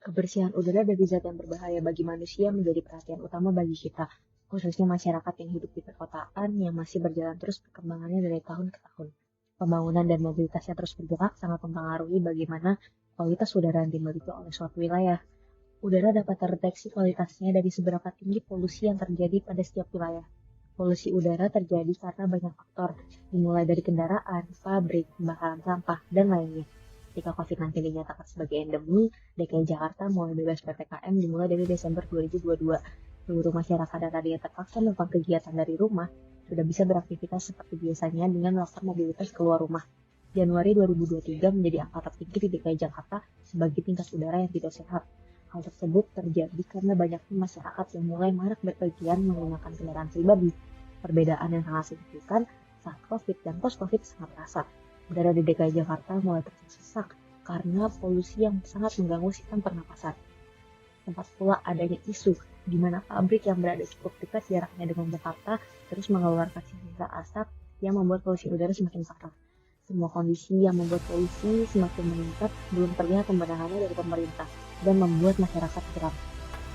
Kebersihan udara dari zat yang berbahaya bagi manusia menjadi perhatian utama bagi kita, khususnya masyarakat yang hidup di perkotaan yang masih berjalan terus perkembangannya dari tahun ke tahun. Pembangunan dan mobilitas yang terus bergerak sangat mempengaruhi bagaimana kualitas udara yang dimiliki oleh suatu wilayah. Udara dapat terdeteksi kualitasnya dari seberapa tinggi polusi yang terjadi pada setiap wilayah. Polusi udara terjadi karena banyak faktor, dimulai dari kendaraan, pabrik, pembakaran sampah, dan lainnya. Ketika COVID-19 dinyatakan sebagai endemi, DKI Jakarta mulai bebas PPKM dimulai dari Desember 2022. Seluruh masyarakat yang tadinya terpaksa melakukan kegiatan dari rumah sudah bisa beraktivitas seperti biasanya dengan melakukan mobilitas keluar rumah. Januari 2023 menjadi angka tertinggi di DKI Jakarta sebagai tingkat udara yang tidak sehat. Hal tersebut terjadi karena banyaknya masyarakat yang mulai marak berpergian menggunakan kendaraan pribadi. Perbedaan yang sangat signifikan saat COVID dan post-COVID sangat terasa. Udara di DKI Jakarta mulai terasa sesak karena polusi yang sangat mengganggu sistem pernapasan. Tempat pula adanya isu di mana pabrik yang berada cukup dekat jaraknya dengan Jakarta terus mengeluarkan sisa asap yang membuat polusi udara semakin parah. Semua kondisi yang membuat polusi semakin meningkat belum terlihat pembenarannya dari pemerintah dan membuat masyarakat geram.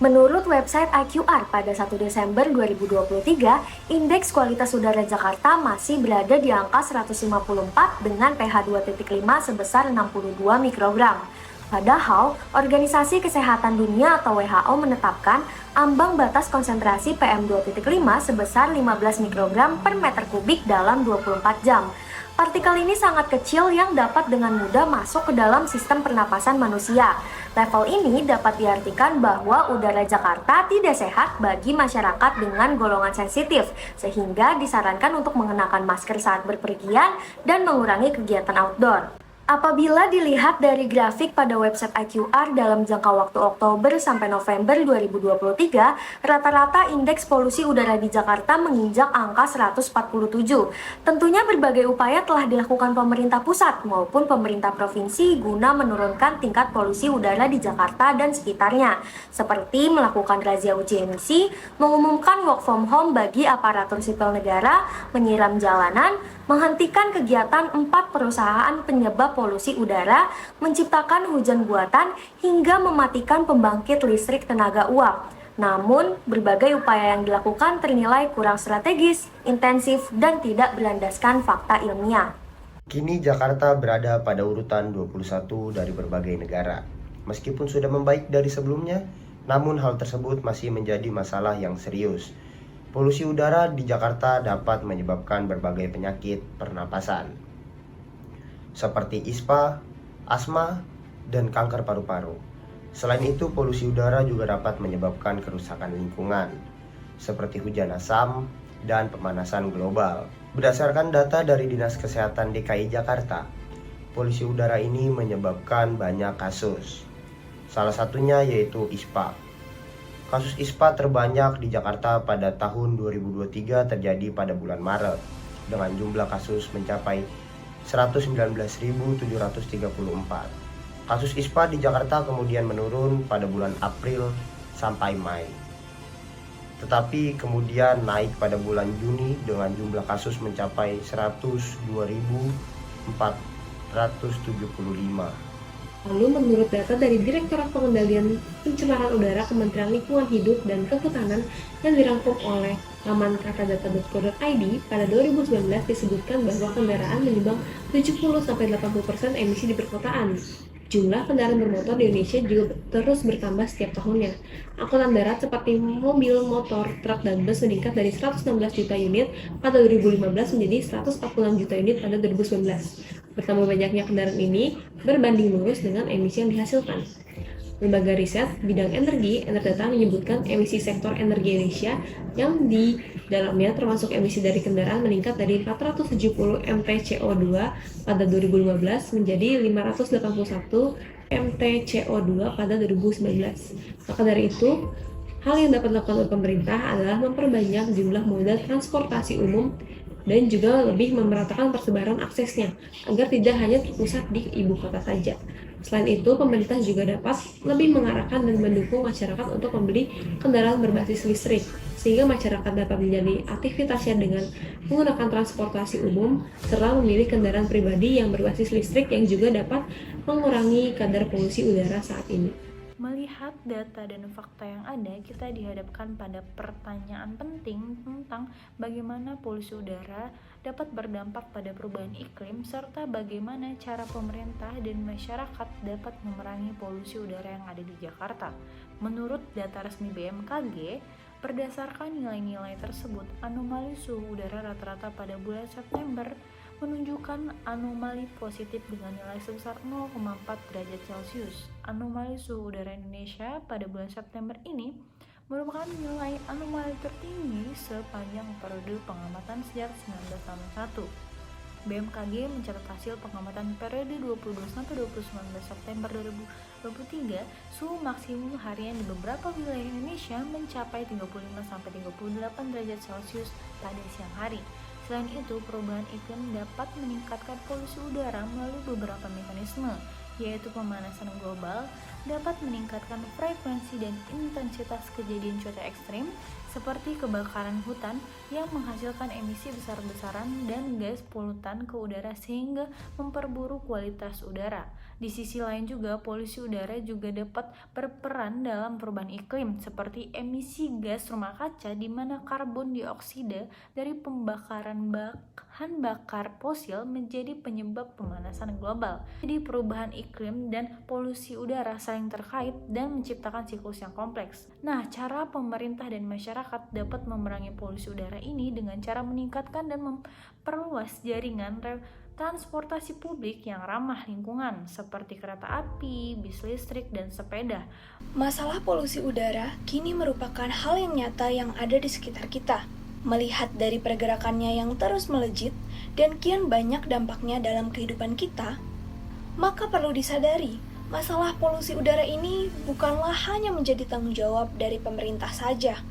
Menurut website IQR pada 1 Desember 2023, indeks kualitas udara Jakarta masih berada di angka 154 dengan pH 2.5 sebesar 62 mikrogram. Padahal, Organisasi Kesehatan Dunia atau WHO menetapkan ambang batas konsentrasi PM 2.5 sebesar 15 mikrogram per meter kubik dalam 24 jam. Partikel ini sangat kecil yang dapat dengan mudah masuk ke dalam sistem pernapasan manusia. Level ini dapat diartikan bahwa udara Jakarta tidak sehat bagi masyarakat dengan golongan sensitif, sehingga disarankan untuk mengenakan masker saat berpergian dan mengurangi kegiatan outdoor. Apabila dilihat dari grafik pada website IQR dalam jangka waktu Oktober sampai November 2023, rata-rata indeks polusi udara di Jakarta menginjak angka 147. Tentunya berbagai upaya telah dilakukan pemerintah pusat maupun pemerintah provinsi guna menurunkan tingkat polusi udara di Jakarta dan sekitarnya, seperti melakukan razia uji emisi, mengumumkan work from home bagi aparatur sipil negara, menyiram jalanan, menghentikan kegiatan 4 perusahaan penyebab polusi udara, menciptakan hujan buatan, hingga mematikan pembangkit listrik tenaga uap. Namun, berbagai upaya yang dilakukan ternilai kurang strategis, intensif, dan tidak berlandaskan fakta ilmiah. Kini Jakarta berada pada urutan 21 dari berbagai negara. Meskipun sudah membaik dari sebelumnya, namun hal tersebut masih menjadi masalah yang serius. Polusi udara di Jakarta dapat menyebabkan berbagai penyakit pernapasan, seperti ISPA, asma, dan kanker paru-paru. Selain itu, polusi udara juga dapat menyebabkan kerusakan lingkungan, seperti hujan asam dan pemanasan global. Berdasarkan data dari Dinas Kesehatan DKI Jakarta, polusi udara ini menyebabkan banyak kasus. Salah satunya yaitu ISPA. Kasus ISPA terbanyak di Jakarta pada tahun 2023 terjadi pada bulan Maret, dengan jumlah kasus mencapai 119.734. Kasus ISPA di Jakarta kemudian menurun pada bulan April sampai Mei, tetapi kemudian naik pada bulan Juni dengan jumlah kasus mencapai 102.475. Lalu menurut data dari Direktorat Pengendalian Pencemaran Udara Kementerian Lingkungan Hidup dan Kehutanan yang dirangkum oleh laman katadata.go.id, pada 2019 disebutkan bahwa kendaraan menyumbang 70-80% emisi di perkotaan. Jumlah kendaraan bermotor di Indonesia juga terus bertambah setiap tahunnya. Angkutan darat seperti mobil, motor, truk, dan bus meningkat dari 116 juta unit pada 2015 menjadi 146 juta unit pada 2019. Bertambah banyaknya kendaraan ini berbanding lurus dengan emisi yang dihasilkan. Lembaga riset bidang energi, Enerdata, menyebutkan emisi sektor energi Indonesia yang di dalamnya termasuk emisi dari kendaraan meningkat dari 470 mTCO2 pada 2015 menjadi 581 mTCO2 pada 2019. Maka dari itu, hal yang dapat dilakukan oleh pemerintah adalah memperbanyak jumlah moda transportasi umum dan juga lebih memeratakan persebaran aksesnya agar tidak hanya terpusat di ibu kota saja. Selain itu, pemerintah juga dapat lebih mengarahkan dan mendukung masyarakat untuk membeli kendaraan berbasis listrik, sehingga masyarakat dapat menjadi aktivitasnya dengan menggunakan transportasi umum, serta memilih kendaraan pribadi yang berbasis listrik yang juga dapat mengurangi kadar polusi udara saat ini. Melihat data dan fakta yang ada, kita dihadapkan pada pertanyaan penting tentang bagaimana polusi udara dapat berdampak pada perubahan iklim serta bagaimana cara pemerintah dan masyarakat dapat memerangi polusi udara yang ada di Jakarta. Menurut data resmi BMKG, berdasarkan nilai-nilai tersebut, anomali suhu udara rata-rata pada bulan September menunjukkan anomali positif dengan nilai sebesar 0,4 derajat Celcius. Anomali suhu udara Indonesia pada bulan September ini merupakan nilai anomali tertinggi sepanjang periode pengamatan sejak 1961. BMKG mencatat hasil pengamatan periode 22 sampai 29 September 2023, suhu maksimum harian di beberapa wilayah Indonesia mencapai 35 sampai 38 derajat Celcius pada siang hari. Selain itu, perubahan iklim dapat meningkatkan polusi udara melalui beberapa mekanisme, yaitu pemanasan global dapat meningkatkan frekuensi dan intensitas kejadian cuaca ekstrim seperti kebakaran hutan yang menghasilkan emisi besar-besaran dan gas polutan ke udara sehingga memperburuk kualitas udara. Di sisi lain juga, polusi udara juga dapat berperan dalam perubahan iklim seperti emisi gas rumah kaca di mana karbon dioksida dari pembakaran bahan bakar fosil menjadi penyebab pemanasan global. Jadi perubahan iklim dan polusi udara saling terkait dan menciptakan siklus yang kompleks. Nah, cara pemerintah dan masyarakat dapat memerangi polusi udara ini dengan cara meningkatkan dan memperluas jaringan transportasi publik yang ramah lingkungan seperti kereta api, bis listrik, dan sepeda. Masalah polusi udara kini merupakan hal yang nyata yang ada di sekitar kita. Melihat dari pergerakannya yang terus melejit dan kian banyak dampaknya dalam kehidupan kita, maka perlu disadari, masalah polusi udara ini bukanlah hanya menjadi tanggung jawab dari pemerintah saja,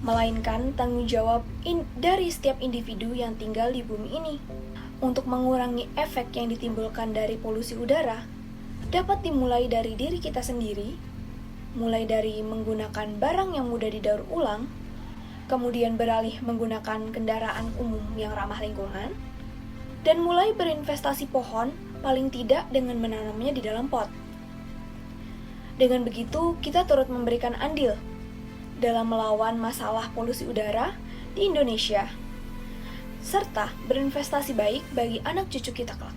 melainkan tanggung jawab dari setiap individu yang tinggal di bumi ini. Untuk mengurangi efek yang ditimbulkan dari polusi udara, dapat dimulai dari diri kita sendiri, mulai dari menggunakan barang yang mudah didaur ulang, kemudian beralih menggunakan kendaraan umum yang ramah lingkungan, dan mulai berinvestasi pohon, paling tidak dengan menanamnya di dalam pot. Dengan begitu, kita turut memberikan andil dalam melawan masalah polusi udara di Indonesia, serta berinvestasi baik bagi anak cucu kita kelak.